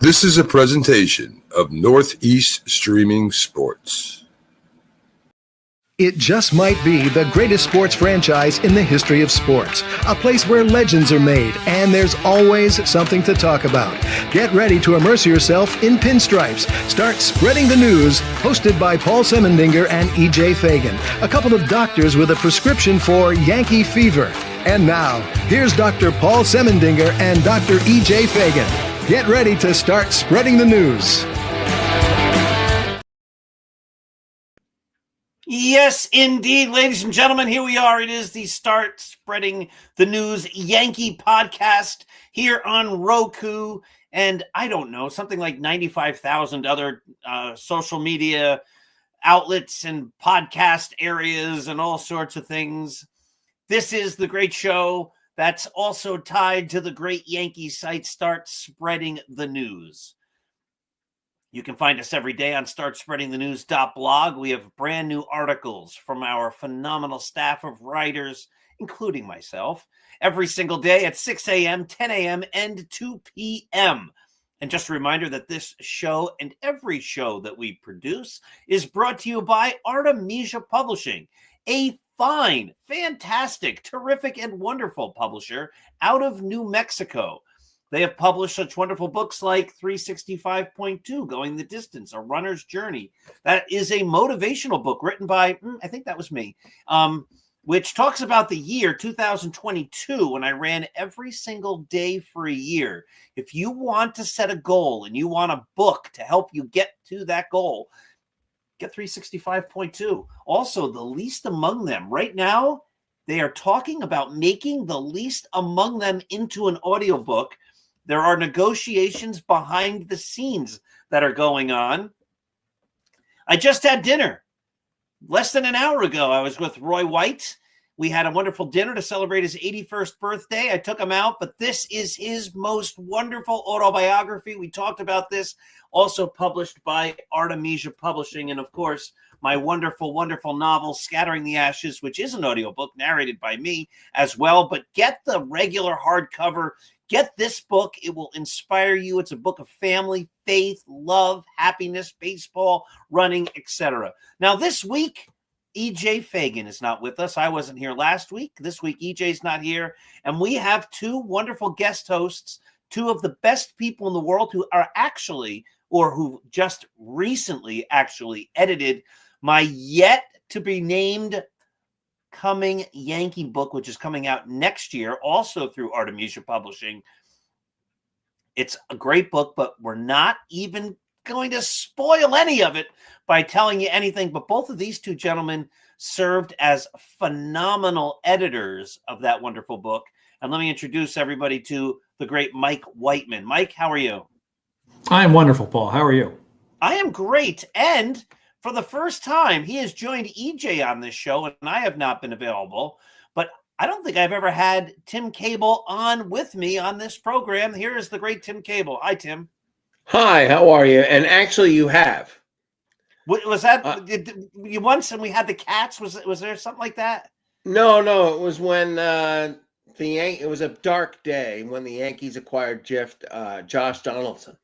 This is a presentation of Northeast Streaming Sports. It just might be the greatest sports franchise in the history of sports. A place where legends are made, and there's always something to talk about. Get ready to immerse yourself in pinstripes. Start spreading the news, hosted by Paul Semendinger and E.J. Fagan, a couple of doctors with a prescription for Yankee fever. And now, here's Dr. Paul Semendinger and Dr. E.J. Fagan. Get ready to start spreading the news. Yes, indeed, ladies and gentlemen, here we are. It is the Start Spreading the News Yankee podcast here on Roku, and I don't know, something like 95,000 other social media outlets and podcast areas and all sorts of things. This is the great show that's also tied to the great Yankee site, Start Spreading the News. You can find us every day on startspreadingthenews.blog. We have brand new articles from our phenomenal staff of writers, including myself, every single day at 6 a.m., 10 a.m., and 2 p.m. And just a reminder that this show and every show that we produce is brought to you by Artemisia Publishing, a fine, fantastic, terrific, and wonderful publisher out of New Mexico. They have published such wonderful books like 365.2, Going the Distance, A Runner's Journey. That is a motivational book written by, I think that was me, which talks about the year 2022 when I ran every single day for a year. If you want to set a goal and you want a book to help you get to that goal, get 365.2. Also, The Least Among Them. Right now, they are talking about making The Least Among Them into an audiobook. There are negotiations behind the scenes that are going on. I just had dinner. Less than an hour ago, I was with Roy White. We had a wonderful dinner to celebrate his 81st birthday. I took him out, but this is his most wonderful autobiography. We talked about this, also published by Artemisia Publishing. And of course, my wonderful, wonderful novel, Scattering the Ashes, which is an audiobook narrated by me as well. But get the regular hardcover. Get this book. It will inspire you. It's a book of family, faith, love, happiness, baseball, running, etc. Now, this week, E.J. Fagan is not with us. I wasn't here last week. This week, E.J.'s not here. And we have two wonderful guest hosts, two of the best people in the world who are actually, or who just recently actually edited my yet-to-be-named coming Yankee book, which is coming out next year, also through Artemisia Publishing. It's a great book, but we're not even going to spoil any of it by telling you anything. But both of these two gentlemen served as phenomenal editors of that wonderful book. And let me introduce everybody to the great Mike Whiteman. Mike, how are you? I am wonderful, Paul. How are you? I am great. And for the first time, he has joined EJ on this show, and I have not been available. But I don't think I've ever had Tim Cable on with me on this program. Here is the great Tim Cable. Hi, Tim. Hi, how are you? And actually, you have. What, was that you once? And we had the cats. Was there something like that? No. It was when it was a dark day when the Yankees acquired Josh Donaldson.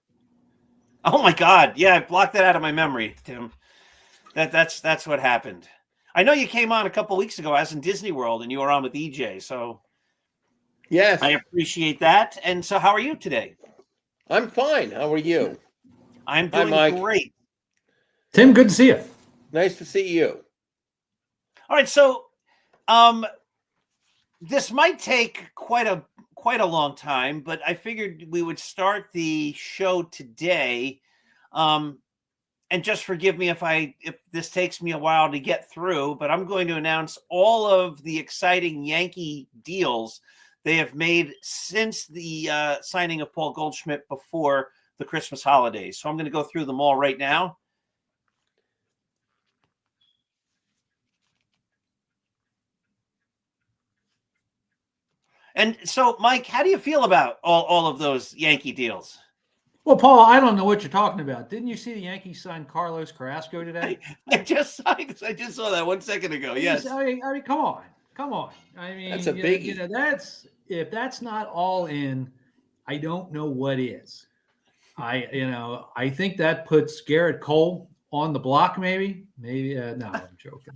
Oh my God! Yeah, I blocked that out of my memory, Tim. That's what happened. I know you came on a couple weeks ago. I was in Disney World, and you were on with EJ. So, yes, I appreciate that. And so, how are you today? I'm fine. How are you? I'm doing great. Tim, good to see you. Nice to see you. All right, so this might take quite a long time, but I figured we would start the show today. And just forgive me if this takes me a while to get through, but I'm going to announce all of the exciting Yankee deals they have made since the signing of Paul Goldschmidt before the Christmas holidays. So I'm going to go through them all right now. And so, Mike, how do you feel about all of those Yankee deals? Well, Paul, I don't know what you're talking about. Didn't you see the Yankees sign Carlos Carrasco today? I just saw that 1 second ago. Yes. I mean, come on. I mean, that's a biggie. If that's not all in, I don't know what is. I think that puts Garrett Cole on the block. Maybe. No, I'm joking.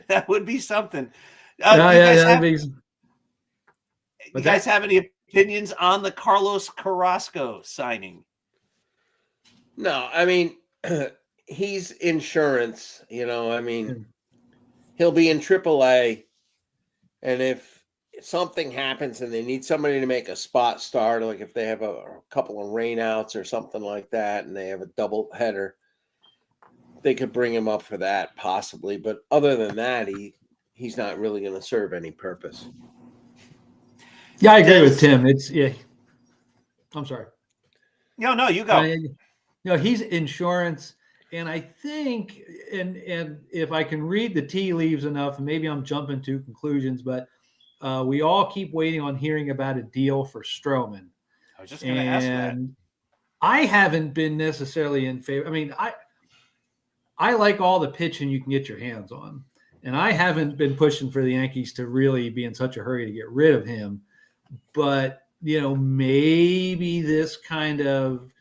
That would be something. That'd be. You guys have any opinions on the Carlos Carrasco signing? No, I mean, he's insurance. He'll be in AAA, and if something happens and they need somebody to make a spot start, like if they have a couple of rainouts or something like that, and they have a double header, they could bring him up for that possibly. But other than that, he's not really going to serve any purpose. Yeah, I agree with Tim. I'm sorry. No, you go. He's insurance, and I think, and if I can read the tea leaves enough, and maybe I'm jumping to conclusions, but we all keep waiting on hearing about a deal for Stroman. I was just going to ask that. I haven't been necessarily in favor. I mean, I like all the pitching you can get your hands on, and I haven't been pushing for the Yankees to really be in such a hurry to get rid of him. But maybe this kind of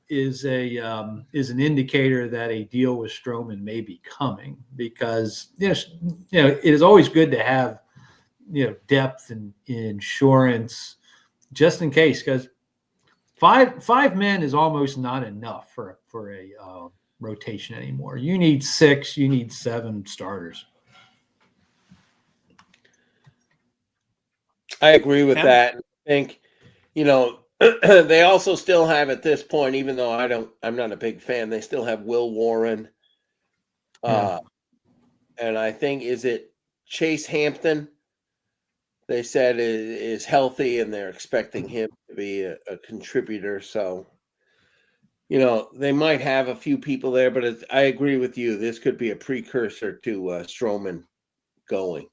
is an indicator that a deal with Stroman may be coming, because it is always good to have depth and insurance just in case, because five men is almost not enough for a rotation anymore. You need 6, you need 7 starters. I agree with that. I think they also still have at this point, even though I'm not a big fan, they still have Will Warren. And I think, is it Chase Hampton? They said is healthy, and they're expecting him to be a contributor. So, they might have a few people there, but I agree with you. This could be a precursor to Stroman going.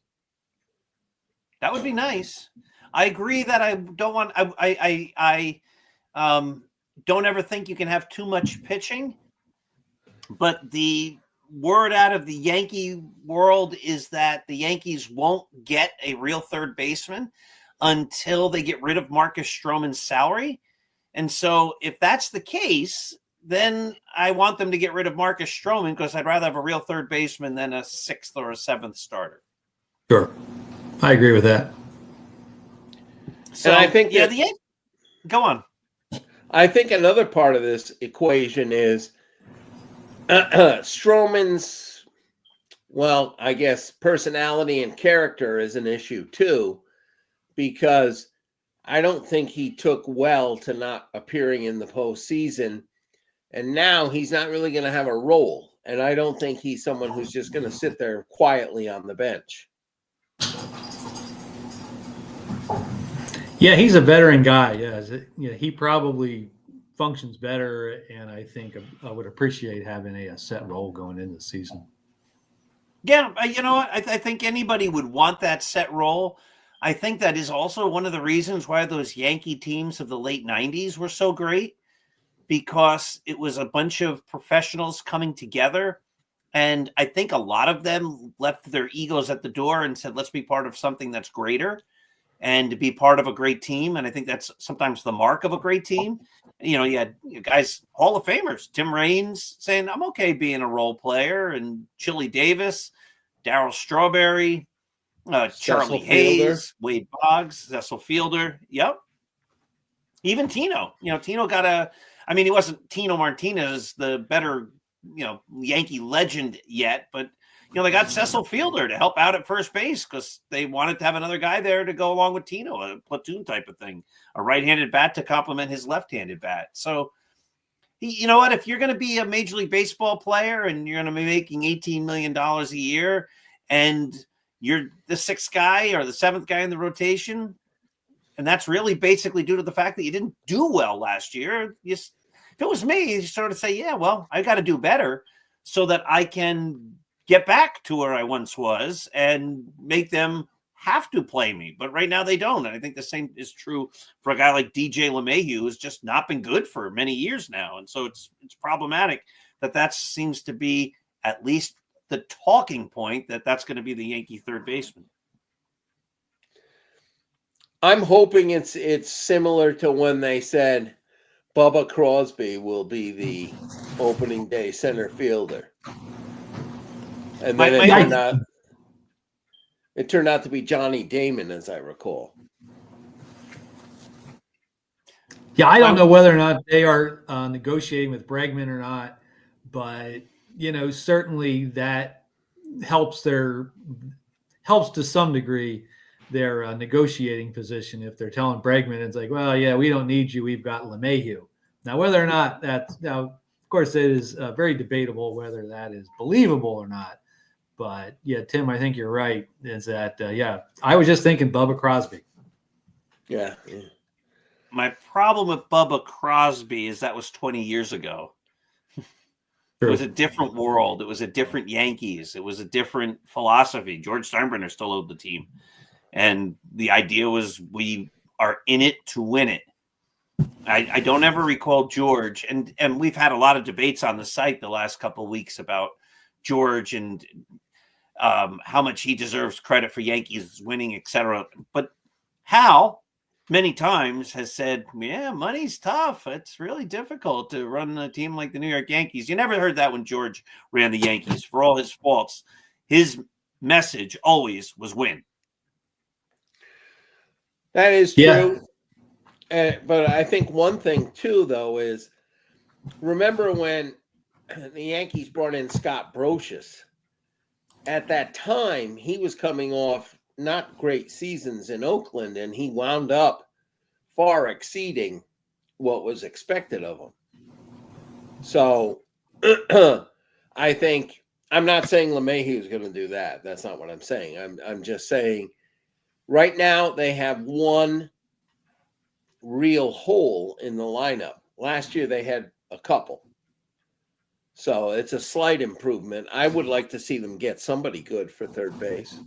That would be nice. I agree that I don't want. I don't ever think you can have too much pitching, but the word out of the Yankee world is that the Yankees won't get a real third baseman until they get rid of Marcus Stroman's salary. And so if that's the case, then I want them to get rid of Marcus Stroman, because I'd rather have a real third baseman than a 6th or a 7th starter. Sure. I agree with that. So and I think go on. I think another part of this equation is Stroman's, I guess personality and character is an issue too, because I don't think he took well to not appearing in the postseason, and now he's not really going to have a role. And I don't think he's someone who's just going to sit there quietly on the bench. Yeah, he's a veteran guy. Yeah, he probably functions better, and I think I would appreciate having a set role going into the season. Yeah, you know what? I think anybody would want that set role. I think that is also one of the reasons why those Yankee teams of the late 90s were so great, because it was a bunch of professionals coming together. And I think a lot of them left their egos at the door and said, let's be part of something that's greater and to be part of a great team. And I think that's sometimes the mark of a great team. You had guys, Hall of Famers, Tim Raines saying, I'm okay being a role player, and Chili Davis, Darryl Strawberry, Charlie Hayes, Wade Boggs, Cecil Fielder. Yep. Even Tino. Tino got he wasn't Tino Martinez, the better, Yankee legend yet, but they got Cecil Fielder to help out at first base because they wanted to have another guy there to go along with Tino, a platoon type of thing, a right-handed bat to complement his left-handed bat. So, you know what? If you're going to be a Major League Baseball player and you're going to be making $18 million a year and you're the 6th guy or the 7th guy in the rotation, and that's really basically due to the fact that you didn't do well last year, if it was me, you sort of say, yeah, well, I got to do better so that I can get back to where I once was and make them have to play me. But right now they don't. And I think the same is true for a guy like DJ LeMahieu, who's just not been good for many years now. And so it's problematic that seems to be at least the talking point that's going to be the Yankee third baseman. I'm hoping it's similar to when they said Bubba Crosby will be the opening day center fielder, and then it turned out to be Johnny Damon, as I recall. Yeah, I don't know whether or not they are negotiating with Bregman or not, but certainly that helps to some degree their negotiating position. If they're telling Bregman, it's like, well, yeah, we don't need you. We've got LeMahieu. Now, whether or not of course, it is very debatable whether that is believable or not. But yeah, Tim, I think you're right. Is that I was just thinking Bubba Crosby. Yeah. My problem with Bubba Crosby is that was 20 years ago. It was a different world. It was a different Yankees. It was a different philosophy. George Steinbrenner still owed the team. And the idea was we are in it to win it. I don't ever recall George. And we've had a lot of debates on the site the last couple of weeks about George and how much he deserves credit for Yankees winning, etc. But Hal many times has said, yeah, money's tough. It's really difficult to run a team like the New York Yankees. You never heard that when George ran the Yankees. For all his faults, his message always was win. That is true. But I think one thing, too, though, is remember when the Yankees brought in Scott Brocious? At that time, he was coming off not great seasons in Oakland, and he wound up far exceeding what was expected of him. So I think, I'm not saying LeMahieu is going to do that. That's not what I'm saying. I'm just saying right now they have one real hole in the lineup. Last year they had a couple. So it's a slight improvement. I would like to see them get somebody good for third base.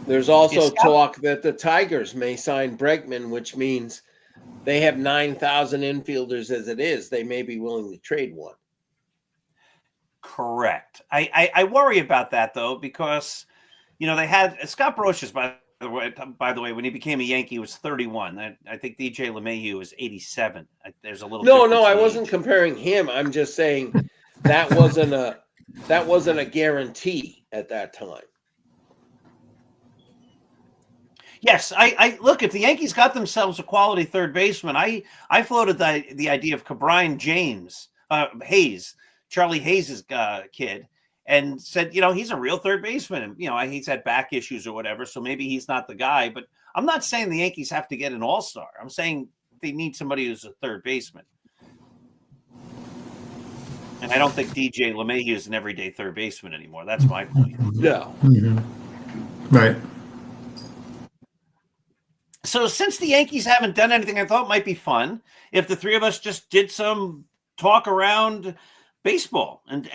There's also talk that the Tigers may sign Bregman, which means they have 9,000 infielders as it is. They may be willing to trade one. Correct. I worry about that, though, because, they had Scott Brocious, by the way, when he became a Yankee, he was 31. I think DJ LeMahieu was 87. There's a little No, I wasn't comparing him. I'm just saying that wasn't a guarantee at that time. Yes, I look, if the Yankees got themselves a quality third baseman, I floated the idea of Cabrian James, Hayes, Charlie Hayes' kid, and said, he's a real third baseman. And, he's had back issues or whatever, so maybe he's not the guy. But I'm not saying the Yankees have to get an all-star. I'm saying they need somebody who's a third baseman. And I don't think DJ LeMahieu is an everyday third baseman anymore. That's my point. No. Mm-hmm. Right. So since the Yankees haven't done anything, I thought it might be fun if the three of us just did some talk around baseball. And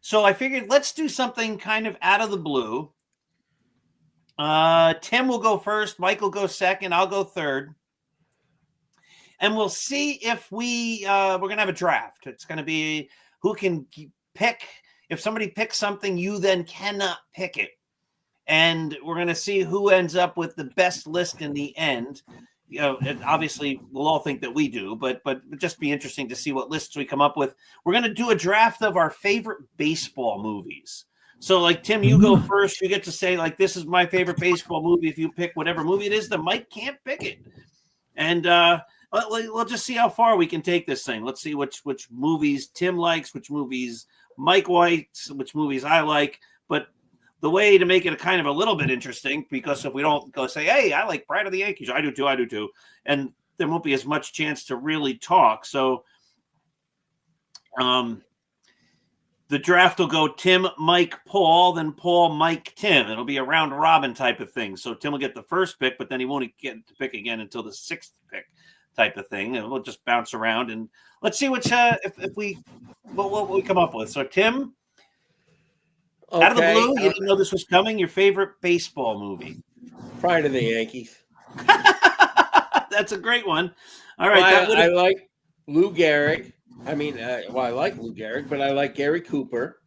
so I figured let's do something kind of out of the blue. Tim will go first. Mike will go second. I'll go third. And we'll see if we're going to have a draft. It's going to be who can pick. If somebody picks something, you then cannot pick it. And we're going to see who ends up with the best list in the end. Obviously, we'll all think that we do, but it'll just be interesting to see what lists we come up with. We're going to do a draft of our favorite baseball movies. So, like, Tim, you go first. You get to say, like, this is my favorite baseball movie. If you pick whatever movie it is, then Mike can't pick it. And we'll just see how far we can take this thing. Let's see which movies Tim likes, which movies Mike likes, which movies I like. But the way to make it a kind of a little bit interesting, because if we don't go say, hey, I like Pride of the Yankees, I do too, and there won't be as much chance to really talk. So the draft will go Tim, Mike, Paul, then Paul, Mike, Tim. It'll be a round robin type of thing. So Tim will get the first pick, but then he won't get to pick again until the sixth pick type of thing. And we'll just bounce around and let's see what we come up with. So Tim, okay. Out of the blue, you didn't know this was coming. Your favorite baseball movie? Pride of the Yankees. That's a great one. All right. I like Lou Gehrig. I mean, I like Lou Gehrig, but I like Gary Cooper.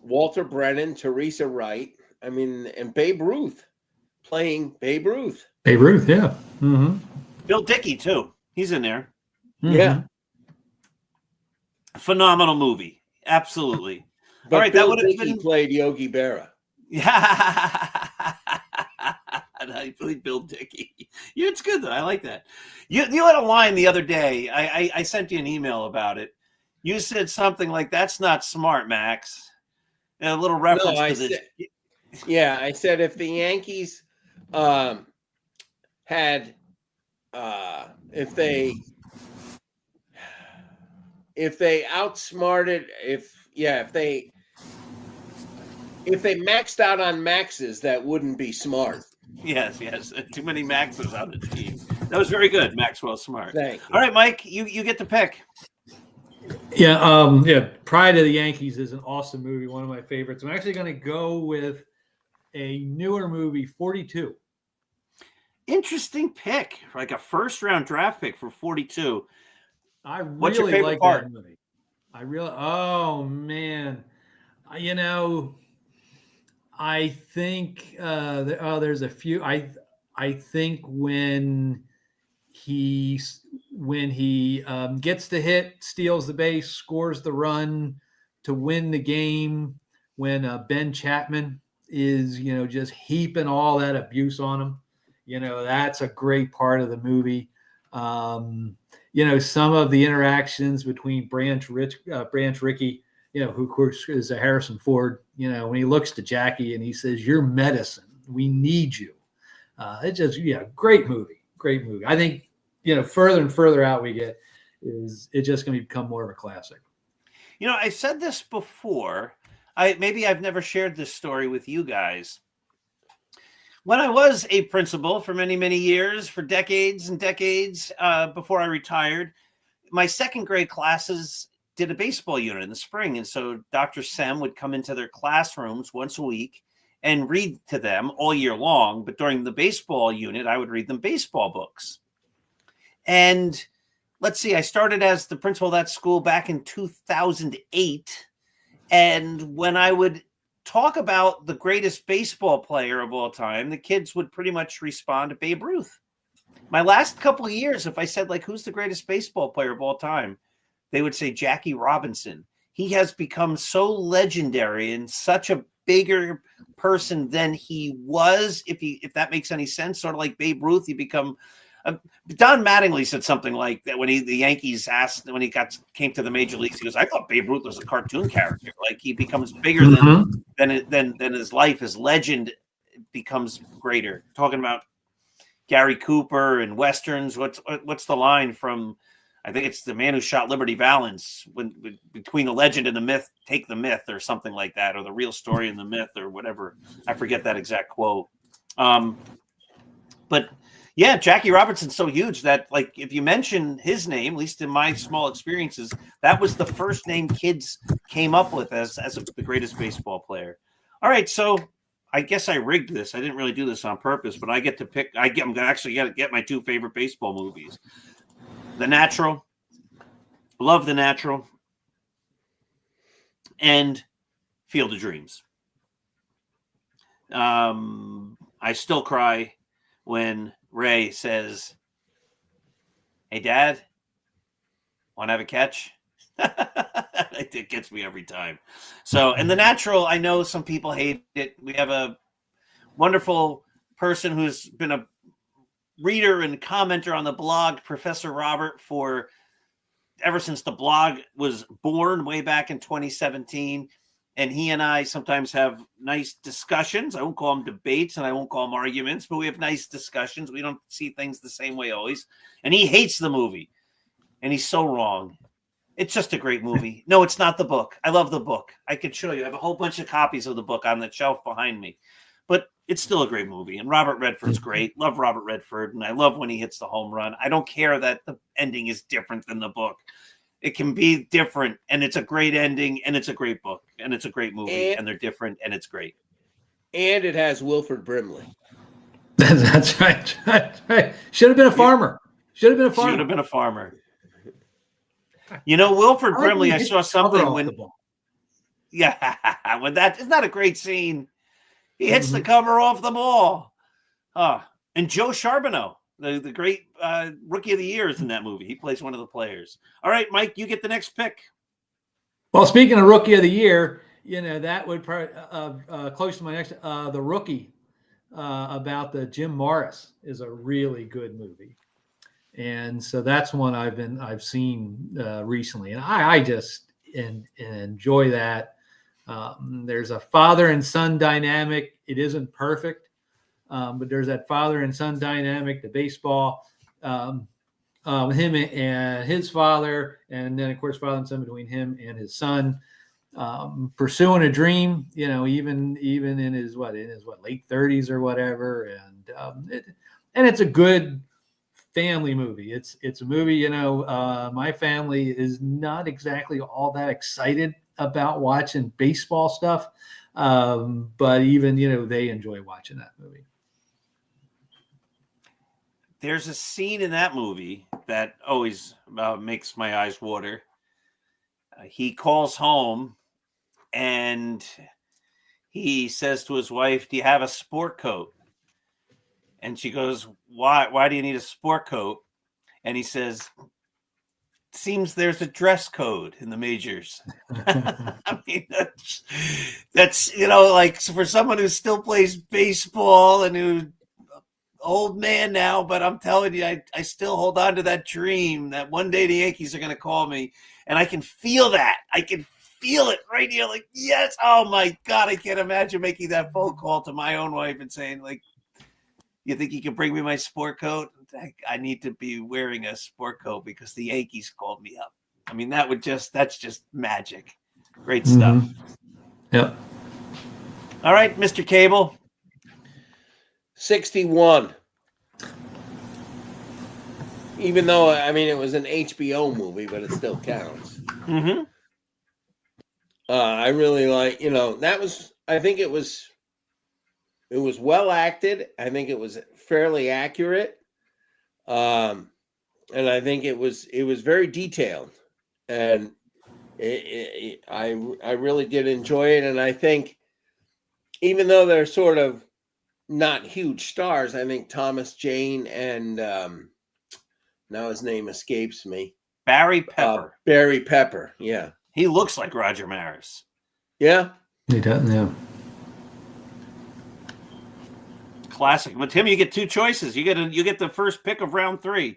Walter Brennan, Teresa Wright. I mean, and Babe Ruth playing Babe Ruth. Babe Ruth, yeah. Mm-hmm. Bill Dickey too. He's in there. Mm-hmm. Yeah. Phenomenal movie. Absolutely. But all right, Bill that would have Dickey been played Yogi Berra. Yeah. And I played Bill Dickey. Yeah, it's good though. I like that. You had a line the other day. I sent you an email about it. You said something like, "That's not smart, Max." And a little reference No, to this. Yeah, I said if the Yankees had if they outsmarted if they maxed out on maxes, that wouldn't be smart. Yes. Too many Maxes on the team. That was very good, Maxwell Smart. Thank you. All right, Mike, you get to pick. Yeah, Pride of the Yankees is an awesome movie, one of my favorites. I'm actually going to go with a newer movie, 42. Interesting pick, like a first-round draft pick for 42. What's your favorite like part? that movie. Oh man, you know, I think there's a few. I think when he gets the hit, steals the base, scores the run to win the game, when Ben Chapman is just heaping all that abuse on him, that's a great part of the movie. Some of the interactions between Branch Rickey, who of course is a Harrison Ford, when he looks to Jackie and he says, "You're medicine. We need you." It's just, great movie. I think, further and further out we get, is it just going to become more of a classic. I said this before. I've never shared this story with you guys. When I was a principal for many, many years, for decades and decades, before I retired, my second grade classes did a baseball unit in the spring. And so Dr. Sem would come into their classrooms once a week and read to them all year long. But during the baseball unit, I would read them baseball books. And let's see, I started as the principal of that school back in 2008. And when I would talk about the greatest baseball player of all time, the kids would pretty much respond to Babe Ruth. My last couple of years, if I said, like, who's the greatest baseball player of all time, they would say Jackie Robinson. He has become so legendary and such a bigger person than he was, if that makes any sense. Sort of like Babe Ruth, he become. Don Mattingly said something like that when the Yankees asked, when he came to the major leagues, he goes, "I thought Babe Ruth was a cartoon character. Like, he becomes bigger than his life. His legend becomes greater." Talking about Gary Cooper and Westerns. What's the line from? I think it's The Man Who Shot Liberty Valance. When between the legend and the myth, take the myth, or something like that, or the real story and the myth, or whatever. I forget that exact quote. But yeah, Jackie Robinson's so huge that, like, if you mention his name, at least in my small experiences, that was the first name kids came up with as the greatest baseball player. All right, so I guess I rigged this. I didn't really do this on purpose, but I get to pick. I'm going to get my two favorite baseball movies. The Natural. Love The Natural. And Field of Dreams. I still cry when Ray says, "Hey, Dad, want to have a catch?" It gets me every time. So, and The Natural, I know some people hate it. We have a wonderful person who's been a reader and commenter on the blog, Professor Robert, for ever since the blog was born way back in 2017. And he and I sometimes have nice discussions. I won't call them debates and I won't call them arguments, but we have nice discussions. We don't see things the same way always. And he hates the movie. And he's so wrong. It's just a great movie. No, it's not the book. I love the book. I could show you. I have a whole bunch of copies of the book on the shelf behind me. But it's still a great movie. And Robert Redford's great. Love Robert Redford. And I love when he hits the home run. I don't care that the ending is different than the book. It can be different, and it's a great ending, and it's a great book, and it's a great movie, and they're different, and it's great. And it has Wilford Brimley. That's right. Should have been a farmer. Should have been a farmer. Wilford Brimley, I saw something when Yeah, with that, isn't that a great scene? He hits the cover off the ball. And Joe Charbonneau, the great rookie of the year, is in that movie. He plays one of the players. All right, Mike, you get the next pick. Well, speaking of rookie of the year, that would close to my next. The Rookie about the Jim Morris is a really good movie, and so that's one I've seen recently, and I just enjoy that. There's a father and son dynamic. It isn't perfect, but there's that father and son dynamic. The baseball. Him and his father, and then of course father and son between him and his son, pursuing a dream, even in his late 30s or whatever, and it's a good family movie. It's a movie, my family is not exactly all that excited about watching baseball stuff, but even they enjoy watching that movie. There's a scene in that movie that always makes my eyes water. He calls home and he says to his wife, "Do you have a sport coat?" And she goes, Why do you need a sport coat?" And he says, "Seems there's a dress code in the majors." I mean, that's like for someone who still plays baseball and who old man now, but I'm telling you, I still hold on to that dream that one day the Yankees are going to call me, and I can feel that. I can feel it right here. Like, yes. Oh my God. I can't imagine making that phone call to my own wife and saying, like, "You think you can bring me my sport coat? I need to be wearing a sport coat because the Yankees called me up." I mean, that's just magic. Great stuff. Yep. All right, Mr. Cable. 61. Even though, it was an HBO movie, but it still counts. Mm-hmm. I really like, I think it was well acted. I think it was fairly accurate. And I think it was very detailed. And I really did enjoy it. And I think even though they're sort of not huge stars, I think Thomas Jane and now his name escapes me. Barry Pepper. Barry Pepper, yeah. He looks like Roger Maris. Yeah. He does, yeah. Classic. But Tim, you get two choices. You get the first pick of round 3.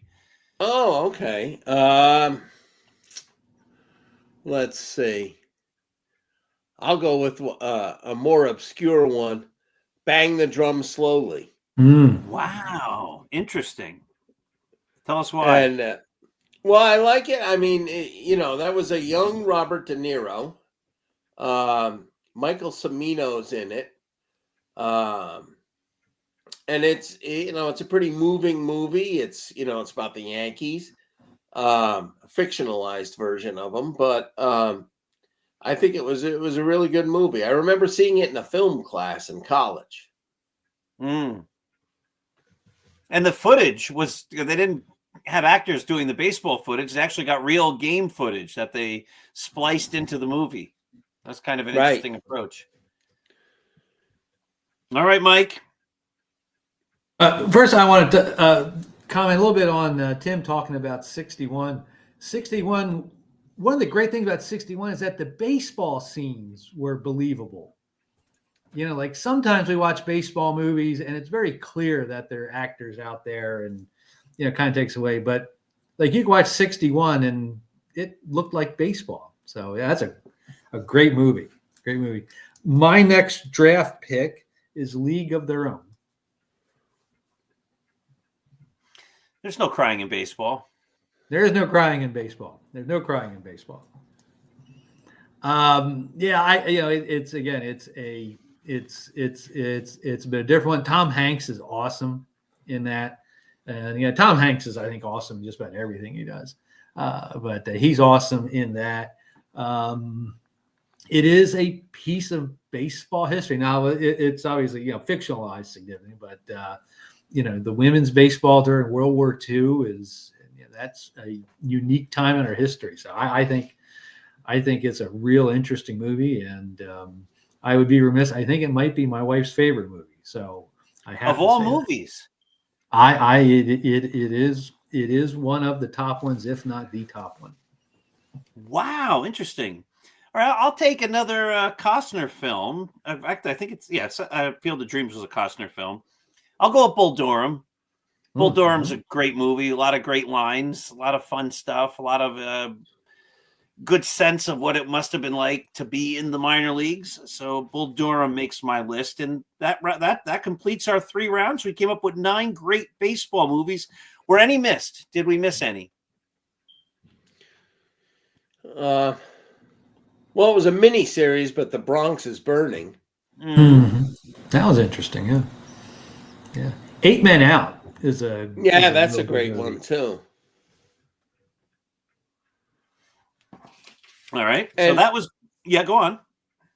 Oh, okay. Let's see. I'll go with a more obscure one. Bang the Drum Slowly. Wow. Interesting. Tell us why. And well, I like it. I mean, that was a young Robert De Niro. Michael Cimino's in it. And it's a pretty moving movie. It's it's about the Yankees, a fictionalized version of them, but I think it was a really good movie. I remember seeing it in a film class in college. And the footage was, they didn't have actors doing the baseball footage. They actually got real game footage that they spliced into the movie. That's kind of an interesting approach. All right, Mike. First, I wanted to comment a little bit on Tim talking about 61. 61, one of the great things about 61 is that the baseball scenes were believable. Like sometimes we watch baseball movies and it's very clear that there are actors out there and, kind of takes away. But like you can watch 61 and it looked like baseball. So yeah, that's a great movie. Great movie. My next draft pick is League of Their Own. There's no crying in baseball. There is no crying in baseball. There's no crying in baseball. It's a bit different one. Tom Hanks is awesome in that, and Tom Hanks is, I think, awesome in just about everything he does. But he's awesome in that. It is a piece of baseball history. Now it's obviously fictionalized significantly, but the women's baseball during World War II is that's a unique time in our history. So I think I think it's a real interesting movie, and I would be remiss. I think it might be my wife's favorite movie. So I have Of to all say that. movies. It is one of the top ones, if not the top one. Wow, interesting. All right, I'll take another Costner film. In fact, I think it's Field of Dreams was a Costner film. I'll go with Bull Durham. Bull Durham's a great movie. A lot of great lines, a lot of fun stuff, a lot of good sense of what it must have been like to be in the minor leagues. So Bull Durham makes my list, and that completes our 3 rounds. We came up with 9 great baseball movies. Were any missed? Did we miss any? Well, it was a mini series, but The Bronx is Burning. That was interesting. Yeah. 8 Men Out is that's a great one too. All right. And so that was go on.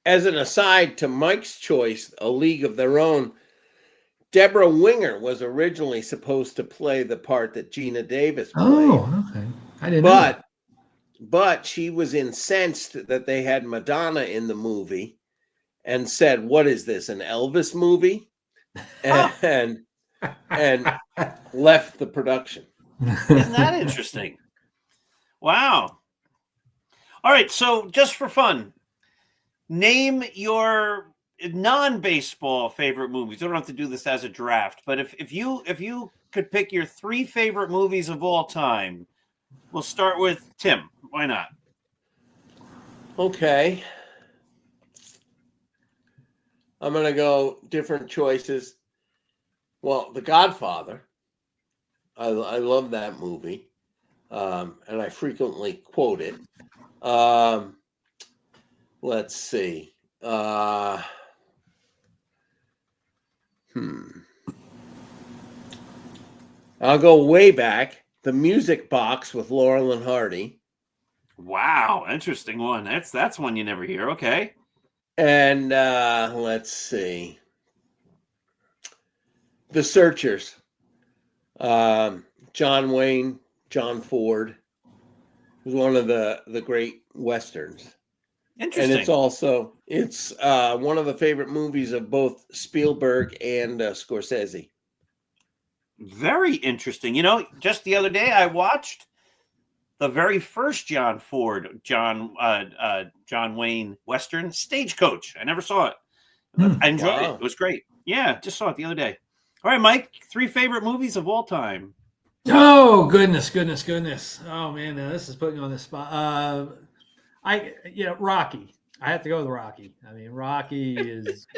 As an aside to Mike's choice, A League of Their Own, Deborah Winger was originally supposed to play the part that Gina Davis played. Oh, okay. I didn't know. But she was incensed that they had Madonna in the movie and said, "What is this, an Elvis movie?" And left the production. Isn't that interesting? Wow. All right, so just for fun, name your non-baseball favorite movies. You don't have to do this as a draft, but if you could pick your 3 favorite movies of all time, we'll start with Tim. Why not? Okay. I'm going to go different choices. Well, The Godfather. I love that movie. And I frequently quote it. Let's see. I'll go way back. The Music Box with Laurel and Hardy. Wow, interesting one. That's one you never hear. Okay. And let's see. The Searchers. John Wayne, John Ford. It was one of the great westerns. Interesting. And it's one of the favorite movies of both Spielberg and Scorsese. Very interesting. Just the other day I watched the very first John Wayne Western, Stagecoach. I never saw it. I enjoyed it. It was great. Yeah, just saw it the other day. All right, Mike, 3 favorite movies of all time. Oh, goodness. Oh, man, now this is putting you on the spot. Rocky. I have to go with Rocky. I mean, Rocky is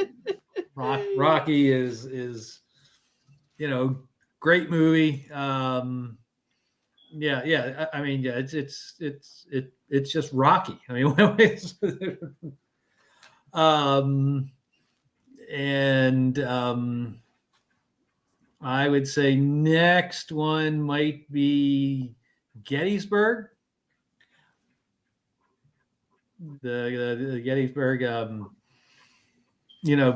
great movie. It's just Rocky. I mean, I would say next one might be Gettysburg. The Gettysburg,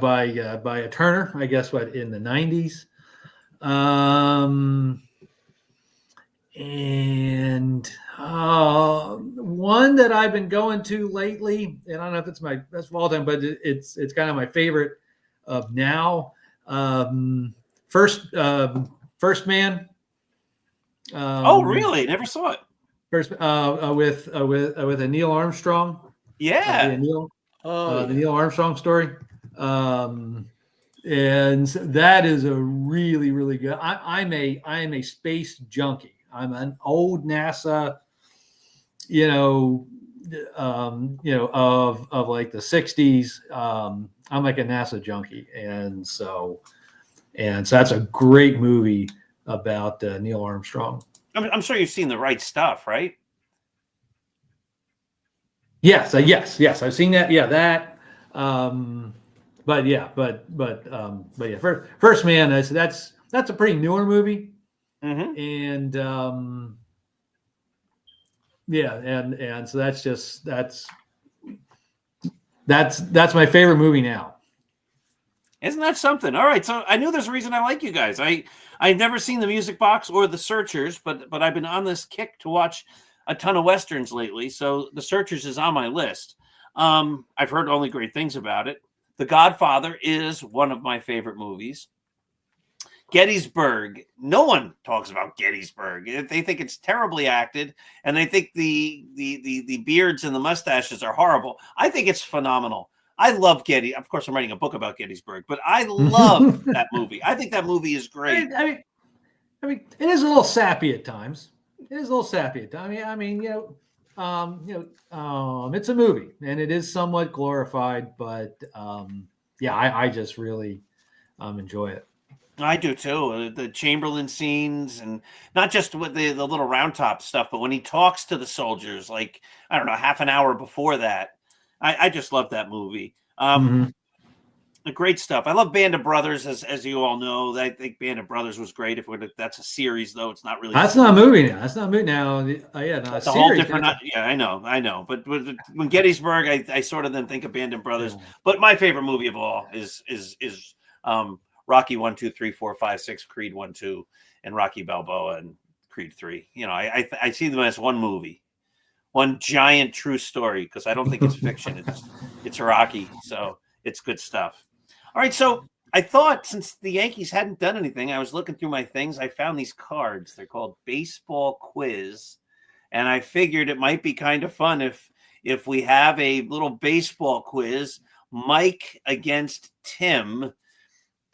by a Turner, I guess, in the 90s. And one that I've been going to lately, and I don't know if it's my best of all time, but it's kind of my favorite of now. First Man. Oh, really? Never saw it. First, with a Neil Armstrong. Yeah. The Neil Armstrong story. And that is a really, really good. I'm a space junkie. I'm an old NASA, of like the 60s. I'm like a NASA junkie, and so that's a great movie about Neil Armstrong. I'm sure you've seen The Right Stuff, right? Yes, I've seen that. Yeah, that. But First Man. That's a pretty newer movie. Mm-hmm. And and so that's my favorite movie now. Isn't that something? All right, so I knew there's a reason I like you guys. I've never seen The Music Box or The Searchers, but I've been on this kick to watch a ton of Westerns lately, so The Searchers is on my list. I've heard only great things about it. The Godfather is one of my favorite movies. Gettysburg. No one talks about Gettysburg. They think it's terribly acted, and they think the beards and the mustaches are horrible. I think it's phenomenal. I love Of course, I'm writing a book about Gettysburg, but I love that movie. I think that movie is great. I mean, it is a little sappy at times. It's a movie, and it is somewhat glorified, but I just really enjoy it. I do too. The Chamberlain scenes, and not just with the little round top stuff, but when he talks to the soldiers, like, I don't know, half an hour before that. I just love that movie. Great stuff. I love Band of Brothers, as you all know. I think Band of Brothers was great. That's a series, though, it's not really. That's not a movie now. That's not a movie now. It's a whole different. Yeah, I know. But when Gettysburg, I sort of then think of Band of Brothers. Yeah. But my favorite movie of all is Rocky 1, 2, 3, 4, 5, 6, Creed 1, 2, and Rocky Balboa and Creed 3. I see them as one movie, one giant true story, because I don't think it's fiction. It's Rocky, so it's good stuff. All right, so I thought, since the Yankees hadn't done anything, I was looking through my things. I found these cards. They're called Baseball Quiz, and I figured it might be kind of fun if we have a little baseball quiz, Mike against Tim.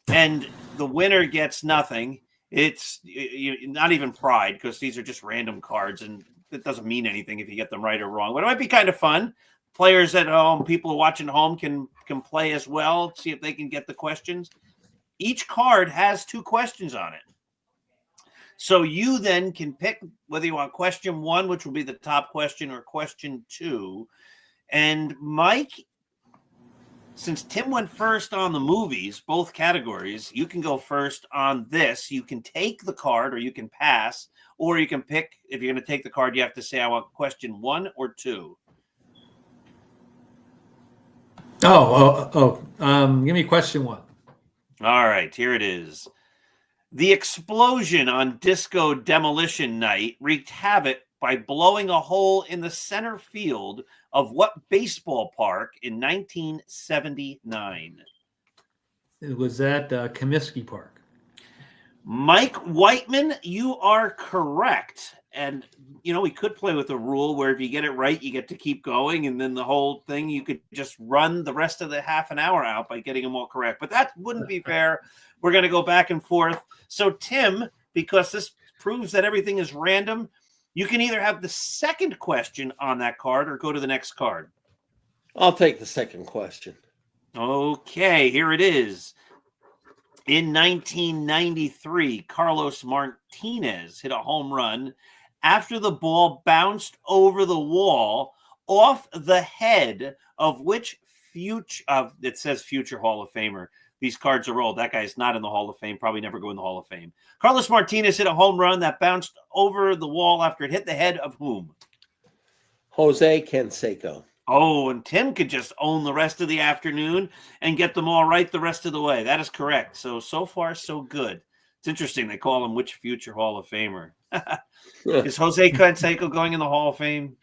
And the winner gets nothing. It's not even pride, because these are just random cards, and it doesn't mean anything if you get them right or wrong. But it might be kind of fun. Players at home, people watching at home can play as well, see if they can get the questions. Each card has 2 questions on it. So you then can pick whether you want question 1, which will be the top question, or question 2. And Mike, since Tim went first on the movies, both categories, you can go first on this. You can take the card, or you can pass, or you can pick. If you're going to take the card, you have to say, I want question 1 or 2. Give me question 1. All right, here it is. The explosion on Disco Demolition Night wreaked havoc by blowing a hole in the center field of what baseball park in 1979? It was at Comiskey Park. Mike Whiteman, you are correct. And, we could play with a rule where if you get it right, you get to keep going. And then the whole thing, you could just run the rest of the half an hour out by getting them all correct. But that wouldn't be fair. We're going to go back and forth. So, Tim, because this proves that everything is random, you can either have the second question on that card or go to the next card. I'll take the second question. Okay, here it is. In 1993, Carlos Martinez hit a home run after the ball bounced over the wall off the head of which it says future Hall of Famer. These cards are old. That guy's not in the Hall of Fame, probably never go in the Hall of Fame. Carlos Martinez hit a home run that bounced over the wall after it hit the head of whom? Jose Canseco. Oh, and Tim could just own the rest of the afternoon and get them all right the rest of the way. That is correct. So far, so good. It's interesting. They call him which future Hall of Famer. Is Jose Canseco going in the Hall of Fame?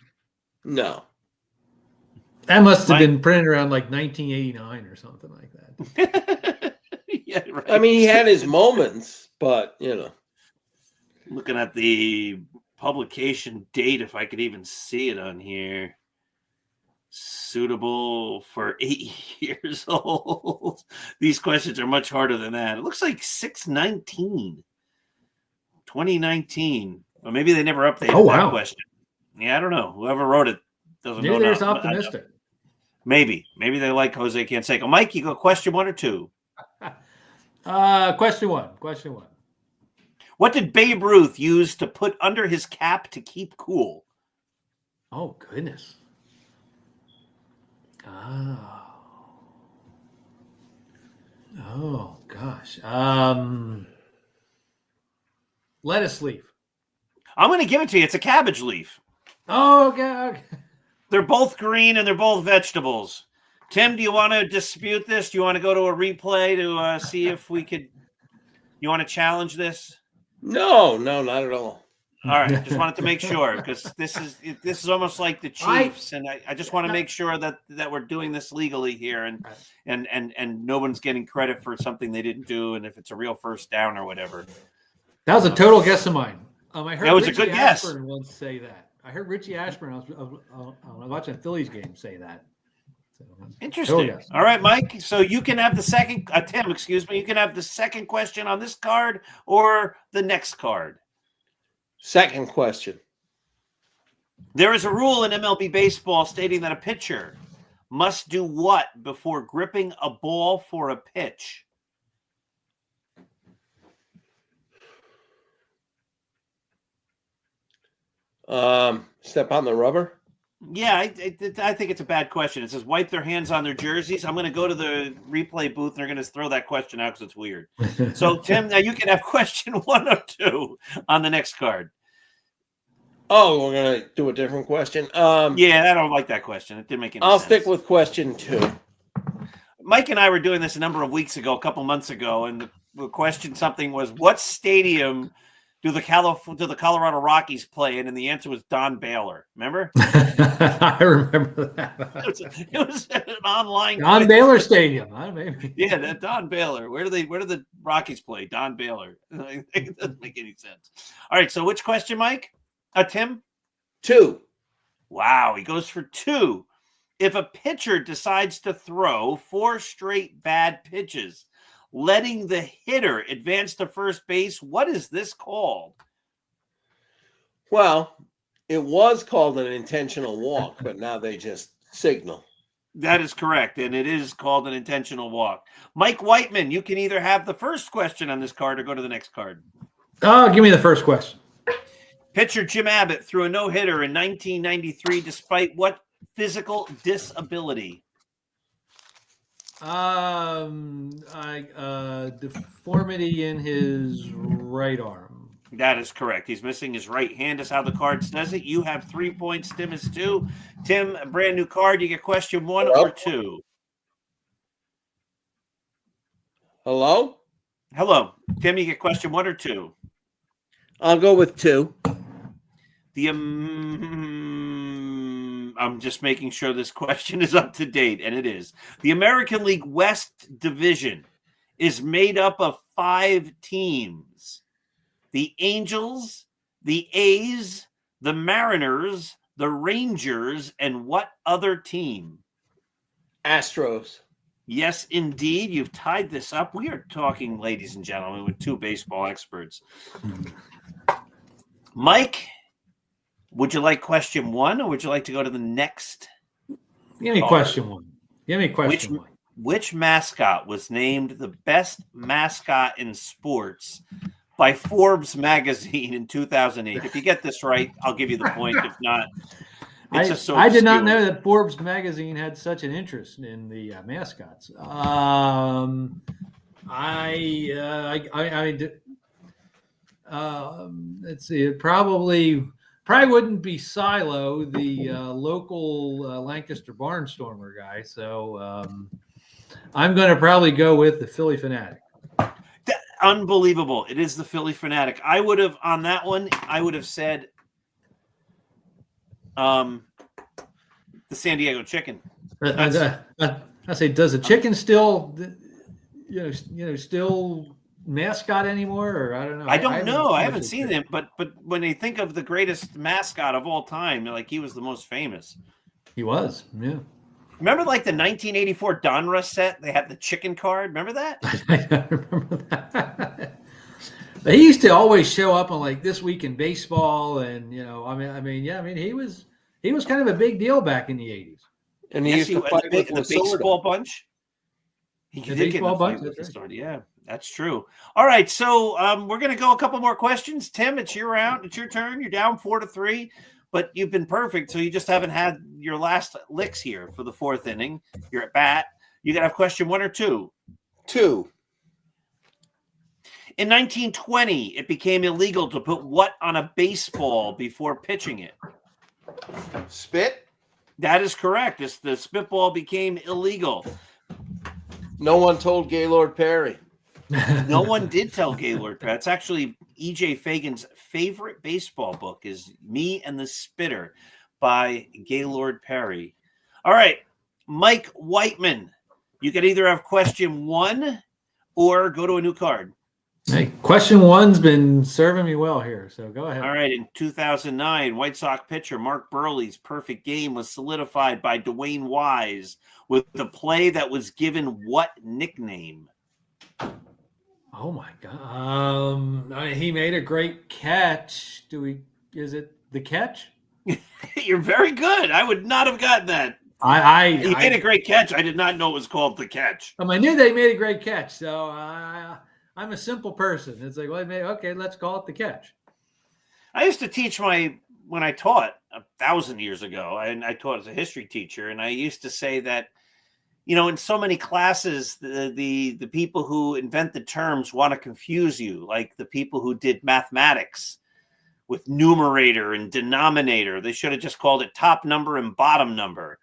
No. That must have been printed around like 1989 or something like that. Yeah, right. I mean, he had his moments, but, Looking at the publication date, if I could even see it on here. Suitable for 8 years old. These questions are much harder than that. It looks like 6/19, 2019. Well, maybe they never updated that question. Yeah, I don't know. Whoever wrote it doesn't know. Maybe they're optimistic. Maybe they like Jose Canseco. Mike, you go question 1 or 2? Question 1. Question 1. What did Babe Ruth use to put under his cap to keep cool? Oh, goodness. Oh gosh. Lettuce leaf. I'm going to give it to you. It's a cabbage leaf. Oh, okay. They're both green and they're both vegetables. Tim, do you want to dispute this? Do you want to go to a replay to see if we could? You want to challenge this? No, not at all. All right, just wanted to make sure because this is almost like the Chiefs, and I just want to make sure that we're doing this legally here, and no one's getting credit for something they didn't do, and if it's a real first down or whatever. That was a total guess of mine. I heard that was Richie a good guess. Ashburn once say that. I heard Richie Ashburn. I was watching a Phillies game say that. So, interesting. All right, Mike. So you can have the second, Tim. Excuse me. You can have the second question on this card or the next card. Second question. There is a rule in MLB baseball stating that a pitcher must do what before gripping a ball for a pitch? Step on the rubber. Yeah, I think it's a bad question. It says wipe their hands on their jerseys. I'm going to go to the replay booth and they're going to throw that question out because it's weird. So, Tim, now you can have question 1 or 2 on the next card. Oh, we're going to do a different question. Yeah, I don't like that question. It didn't make any sense. I'll stick with question 2. Mike and I were doing this a number of weeks ago, a couple months ago, and the question something was, what stadium do the Colorado Rockies play in? And the answer was Don Baylor. Remember? I remember that. It was an online Don Baylor Stadium. Yeah, that Don Baylor. Where do the Rockies play? Don Baylor. It doesn't make any sense. All right, so which question, Mike? Tim? 2. Wow, he goes for 2. If a pitcher decides to throw 4 straight bad pitches, letting the hitter advance to first base, what is this called? Well, it was called an intentional walk, but now they just signal. That is correct, and it is called an intentional walk. Mike Whiteman, you can either have the first question on this card or go to the next card. Give me the first question. Pitcher Jim Abbott threw a no-hitter in 1993 despite what physical disability? Deformity in his right arm. That is correct. He's missing his right hand is how the card says it. You have 3 points. Tim is 2. Tim, a brand new card. You get question 1 or 2. Hello? Hello. Tim, you get question 1 or 2. I'll go with 2. I'm just making sure this question is up to date, and it is. The American League West Division is made up of 5 teams. The Angels, the A's, the Mariners, the Rangers, and what other team? Astros. Yes, indeed. You've tied this up. We are talking, ladies and gentlemen, with 2 baseball experts. Mike, would you like question 1 or would you like to go to the next? Give me question 1. Give me question 1. Which mascot was named the best mascot in sports by Forbes magazine in 2008? If you get this right, I'll give you the point. If not, it's just so I did not obscure. know that Forbes magazine had such an interest in the mascots. Let's see. It probably wouldn't be Silo, the local Lancaster Barnstormer guy. So I'm going to probably go with the Philly Fanatic. Unbelievable. It is the Philly Fanatic. I would have, on that one, said the San Diego Chicken. I say, does the chicken still, still mascot anymore? Or I don't know. I don't know. I haven't seen him, but when they think of the greatest mascot of all time, like he was the most famous. He was, yeah. Remember, like the 1984 Donruss set? They had the chicken card. Remember that? I remember that. He used to always show up on like This Week in Baseball, and he was kind of a big deal back in the 80s. And he used to fight with the baseball bunch. He did get in the fight with the sword. Yeah, that's true. All right, so we're going to go a couple more questions. Tim, it's your round. It's your turn. You're down 4-3. But you've been perfect, so you just haven't had your last licks here for the 4th inning. You're at bat. You got to have question 1 or 2. 2. In 1920, it became illegal to put what on a baseball before pitching it? Spit? That is correct. The spitball became illegal. No one told Gaylord Perry. No one did tell Gaylord Perry. It's actually E.J. Fagan's favorite baseball book is Me and the Spitter by Gaylord Perry. All right, Mike Whiteman. You can either have question 1 or go to a new card. Hey, question 1's been serving me well here, so go ahead. All right, in 2009, White Sox pitcher Mark Burley's perfect game was solidified by Dwayne Wise with the play that was given what nickname? Oh my God! He made a great catch. Is it the catch? You're very good. I would not have gotten that. He made a great catch. I did not know it was called the catch. I knew they made a great catch, so I'm a simple person. It's like, well, okay, let's call it the catch. I used to teach when I taught 1,000 years ago, and I taught as a history teacher, and I used to say that, in so many classes, the people who invent the terms want to confuse you, like the people who did mathematics with numerator and denominator. They should have just called it top number and bottom number.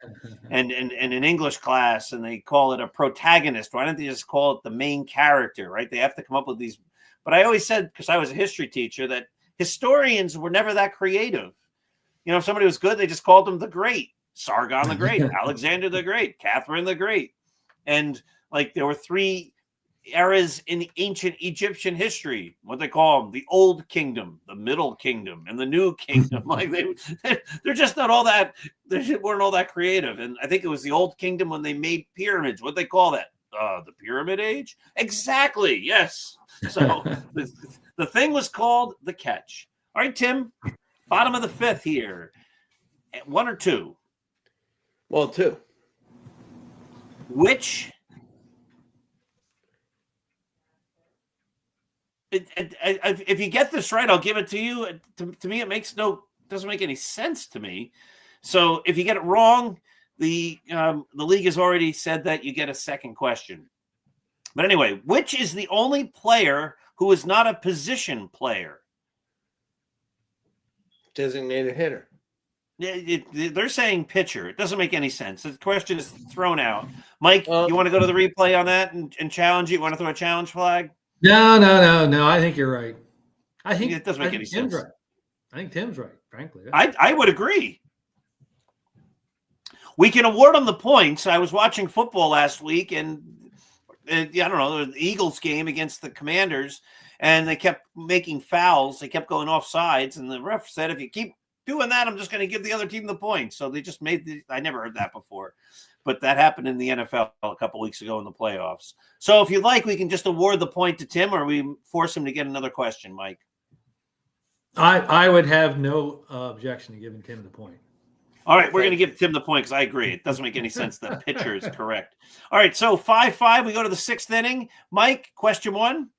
And in English class, and they call it a protagonist. Why don't they just call it the main character, right? They have to come up with these. But I always said, because I was a history teacher, that historians were never that creative. If somebody was good, they just called them the Great. Sargon the Great, Alexander the Great, Catherine the Great. And like there were 3 eras in ancient Egyptian history. What they call them: the Old Kingdom, the Middle Kingdom, and the New Kingdom. Like they're just not all that. They weren't all that creative. And I think it was the Old Kingdom when they made pyramids. What they call that? The Pyramid Age. Exactly. Yes. So the thing was called the catch. All right, Tim. Bottom of the 5th here. 1 or 2. Well, 2. Which? If you get this right, I'll give it to you. To me, it doesn't make any sense to me. So if you get it wrong, the league has already said that you get a second question. But anyway, which is the only player who is not a position player? Designated hitter. They're saying pitcher. It doesn't make any sense. The question is thrown out. Mike, you want to go to the replay on that and challenge it? You want to throw a challenge flag? No. I think you're right. I think it doesn't make any sense. Right. I think Tim's right, frankly. I would agree. We can award them the points. I was watching football last week, and I don't know, the Eagles game against the Commanders, and they kept making fouls. They kept going off sides, and the ref said, if you keep doing that, I'm just going to give the other team the points. So they just I never heard that before. But that happened in the NFL a couple weeks ago in the playoffs. So if you'd like, we can just award the point to Tim, or we force him to get another question, Mike. I would have no objection to giving Tim the point. All right, we're going to give Tim the point because I agree. It doesn't make any sense that pitcher is correct. All right, so 5-5. We go to the 6th inning. Mike, question 1.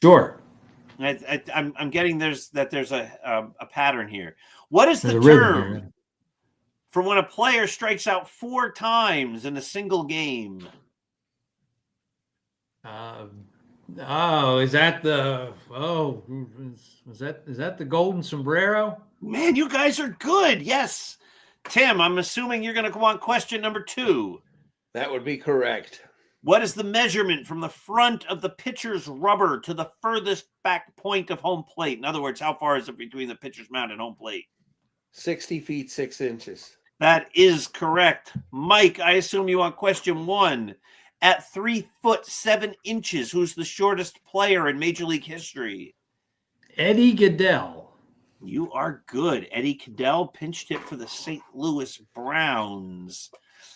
Sure. I'm getting there's a pattern here. What is the term for when a player strikes out 4 times in a single game? Is that the golden sombrero? Man, you guys are good. Yes. Tim, I'm assuming you're going to want question number 2. That would be correct. What is the measurement from the front of the pitcher's rubber to the furthest back point of home plate? In other words, how far is it between the pitcher's mound and home plate? 60 feet, 6 inches. That is correct. Mike, I assume you want question 1. At 3 foot 7 inches, who's the shortest player in Major League history? Eddie Goodell. You are good. Eddie Goodell pinched hit for the St. Louis Browns.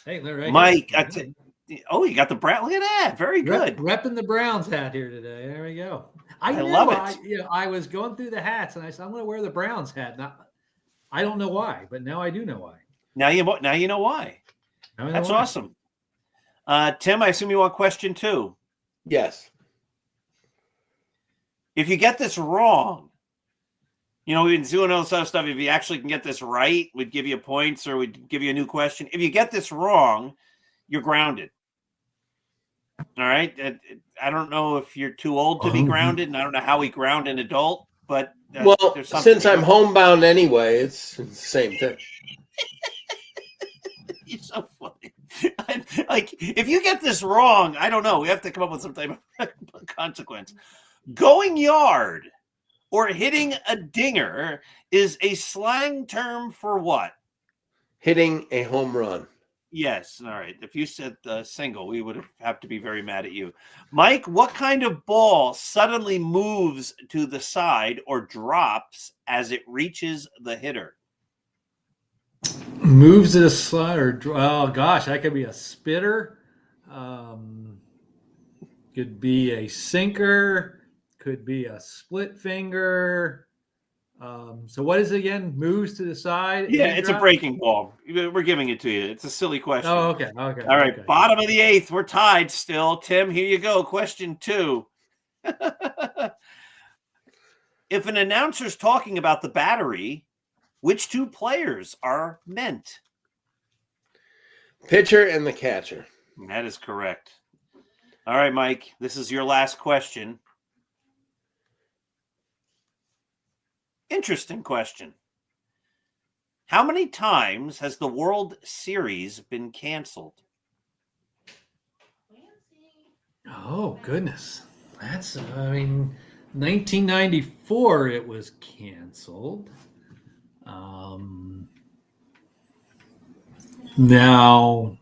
Hey, right. Mike, you got the Brown. Look at that. Very good. Repping the Browns hat here today. There we go. I love it. I was going through the hats, and I said, I'm going to wear the Browns hat. I don't know why, but now I do know why. Now you know why. That's awesome. Tim, I assume you want question 2. Yes. If you get this wrong, we've been doing all this other stuff. If you actually can get this right, we'd give you points or we'd give you a new question. If you get this wrong, you're grounded. All right. I don't know if you're too old to be grounded, and I don't know how we ground an adult, but since I'm homebound anyway, it's the same thing. You're so funny. Like, if you get this wrong, I don't know. We have to come up with some type of consequence. Going yard or hitting a dinger is a slang term for what? Hitting a home run. Yes. All right. If you said single, we would have to be very mad at you. Mike, what kind of ball suddenly moves to the side or drops as it reaches the hitter? Moves to the side, or oh gosh, that could be a spitter. Could be a sinker. Could be a split finger. So what is it again? Moves to the side. Yeah, it's a breaking ball. We're giving it to you. It's a silly question. Oh, okay. All right. Okay. Bottom of the 8th. We're tied still. Tim, here you go. Question 2. If an announcer's talking about the battery, which 2 players are meant? Pitcher and the catcher. That is correct. All right, Mike. This is your last question. Interesting question. How many times has the World Series been canceled? Oh, goodness. That's, 1994 it was canceled. Now,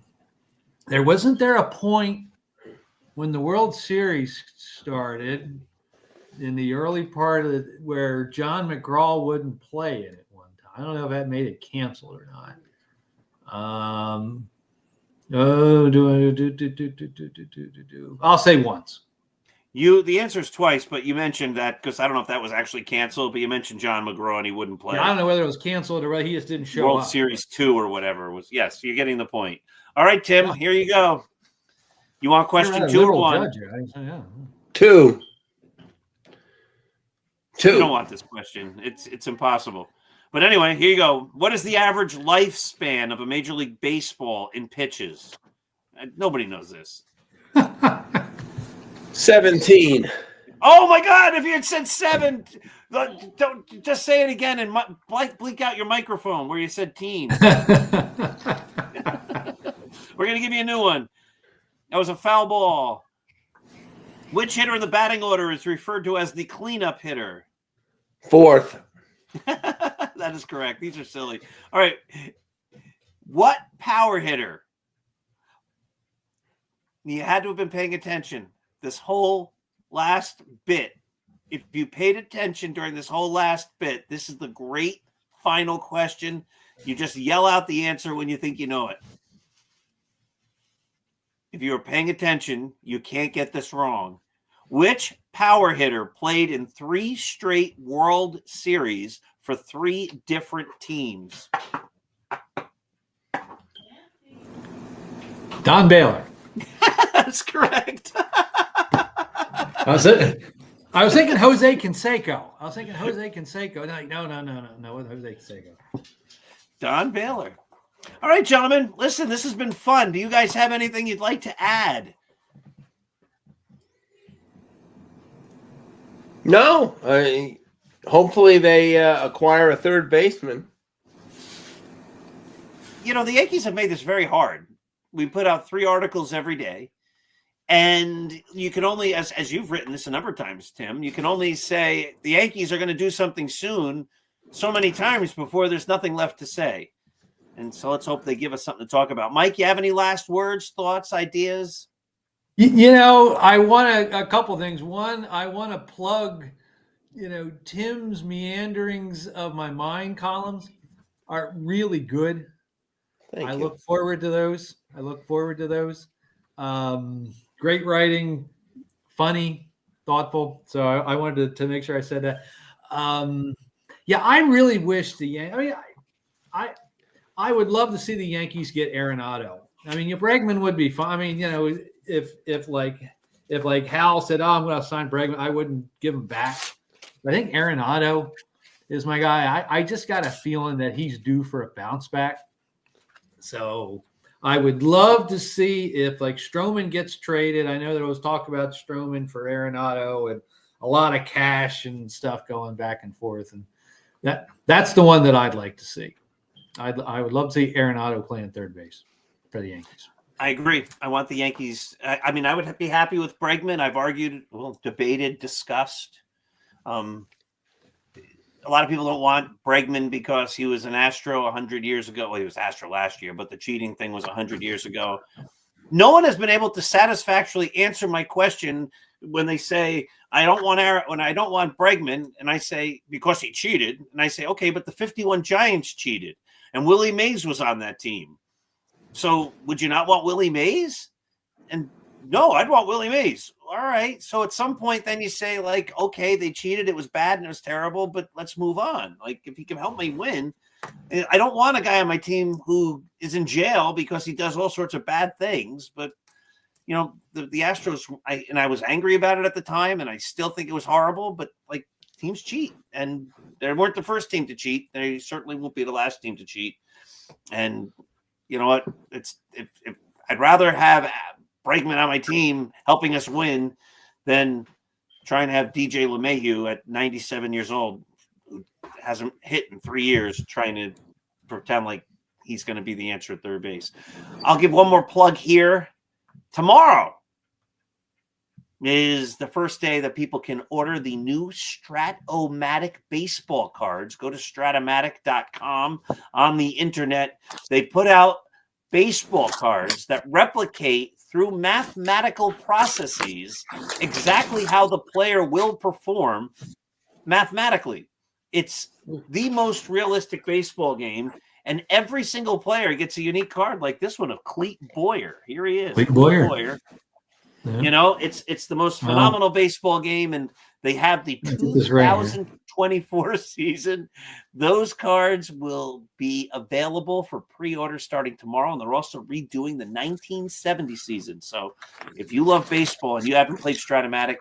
wasn't there a point when the World Series started in the early part of it where John McGraw wouldn't play in it one time? I don't know if that made it canceled or not. I'll say once. The answer is twice, but you mentioned that because I don't know if that was actually canceled, but you mentioned John McGraw and he wouldn't play. Yeah, I don't know whether it was canceled or whether he just didn't show World up. Series 2 or whatever it was. Yes, you're getting the point. All right, Tim, here you go. You want question 2 or 1? Yeah. 2. You don't want this question. It's impossible. But anyway, here you go. What is the average lifespan of a Major League Baseball in pitches? Nobody knows this. 17. Oh my God! If you had said 7, don't just say it again and blink out your microphone where you said teen. We're gonna give you a new one. That was a foul ball. Which hitter in the batting order is referred to as the cleanup hitter? 4th. That is correct. These are silly. All right. What power hitter? You had to have been paying attention this whole last bit. If you paid attention during this whole last bit, this is the great final question. You just yell out the answer when you think you know it. If you were paying attention, you can't get this wrong. Which power hitter played in 3 straight World Series for 3 different teams? Don Baylor. That's correct. I was thinking Jose Canseco. No, Jose Canseco. Don Baylor. All right, gentlemen. Listen, this has been fun. Do you guys have anything you'd like to add? No. Hopefully they acquire a third baseman. You know, the Yankees have made this very hard. We put out 3 articles every day. And you can only, as you've written this a number of times, Tim, you can only say the Yankees are going to do something soon so many times before there's nothing left to say. And so let's hope they give us something to talk about. Mike, you have any last words, thoughts, ideas? I want a couple things. One, I want to plug, Tim's meanderings of my mind columns are really good. Thank you. Look forward to those. Great writing, funny, thoughtful. So I wanted to make sure I said that. I really wish the Yankees. I would love to see the Yankees get Arenado. Bregman would be fun. If Hal said, "Oh, I'm going to sign Bregman," I wouldn't give him back. But I think Arenado is my guy. I just got a feeling that he's due for a bounce back. So I would love to see if Stroman gets traded. I know there was talk about Stroman for Arenado and a lot of cash and stuff going back and forth. And that's the one that I'd like to see. I would love to see Arenado playing third base for the Yankees. I agree. I want the Yankees. I mean, I would be happy with Bregman. I've argued, debated, discussed. A lot of people don't want Bregman because he was an Astro 100 years ago. Well, he was Astro last year, but the cheating thing was 100 years ago. No one has been able to satisfactorily answer my question when they say, I don't want Bregman, and I say, because he cheated, and I say, okay, but the 51 Giants cheated, and Willie Mays was on that team. So would you not want Willie Mays? And no, I'd want Willie Mays. All right. So at some point, then you say, like, okay, they cheated. It was bad and it was terrible, but let's move on. Like, if he can help me win, I don't want a guy on my team who is in jail because he does all sorts of bad things. But, you know, the Astros, I was angry about it at the time, and I still think it was horrible. But, like, teams cheat. And they weren't the first team to cheat. They certainly won't be the last team to cheat. And you know what? If I'd rather have Bregman on my team helping us win than trying to have DJ LeMahieu at 97 years old, who hasn't hit in 3 years, trying to pretend like he's going to be the answer at third base. I'll give one more plug here. Tomorrow is the first day that people can order the new Strat-O-Matic baseball cards. Go to stratomatic.com on the internet. They put out baseball cards that replicate through mathematical processes exactly how the player will perform mathematically. It's the most realistic baseball game, and every single player gets a unique card like this one of Clete Boyer. Here he is. Clete Boyer. Yeah. You know, it's the most phenomenal baseball game, and they have the 2024 season. Those cards will be available for pre-order starting tomorrow, and they're also redoing the 1970 season. So if you love baseball and you haven't played Stratomatic,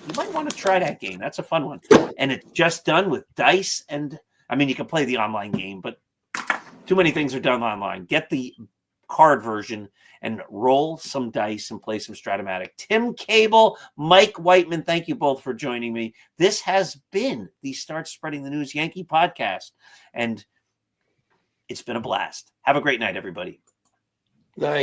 you might want to try that game. That's a fun one. And it's just done with dice, and I mean, you can play the online game, but too many things are done online. Get the card version and roll some dice and play some Stratomatic. Tim Cable, Mike Whiteman, thank you both for joining me. This has been the Start Spreading the News Yankee podcast, and it's been a blast. Have a great night, everybody. Night.